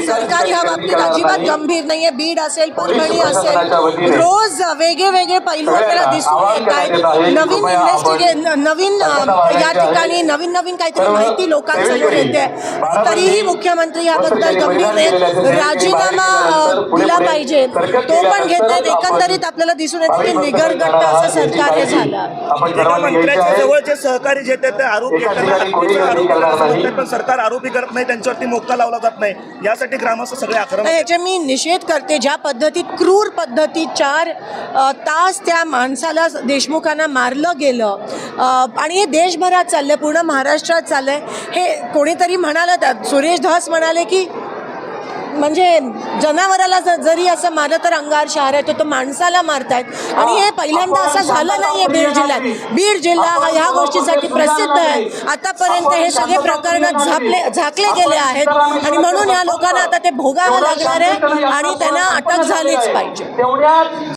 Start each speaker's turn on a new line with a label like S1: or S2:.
S1: सरकार ह्या बाबतीत अजिबात गंभीर नाहीये. बीड असेल, परभणी असेल, रोज वेगळे पैलू आपल्याला दिसून येत आहेत. नवीन या ठिकाणी नवीन काहीतरी माहिती लोकांसमोर येते. तरीही मुख्यमंत्री याबद्दल गंभीर नाहीत. राजीनामा दिला पाहिजे तो पण घेत नाहीत. एकंदरीत आपल्याला दिसून येतं की निगरगट्ट असं सरकार हे झालं.
S2: मंत्र्याच्या जवळचे सहकारी जे ते आरोप घेतात, पण सरकार आरोपी करत नाही, त्यांच्यावरती मोक्का लावला जात नाही. यासाठी ग्रामस्थ सगळे आक्रमक.
S1: याचे मी निषेध करते. ज्या पद्धतीत क्रूर पद्धतीत 4 तास त्या माणसाला देशमुखांना मारलं गेलं आणि हे देशभरात चाललंय, पूर्ण महाराष्ट्रात चाललंय. हे कोणीतरी म्हणालं, सुरेश धस म्हणाले की म्हणजे जनावराला जरी असं मारलं तर अंगार शहर आहे, तो माणसाला मारतायत. आणि हे पहिल्यांदा असं झालं नाहीये बीड जिल्ह्यात. बीड जिल्हा हा ह्या गोष्टीसाठी प्रसिद्ध आहे. आतापर्यंत हे सगळे प्रकरण झाकले गेले आहेत आणि म्हणून या लोकांना आता ते भोगावं लागणार आहे आणि त्यांना अटक झालीच पाहिजे.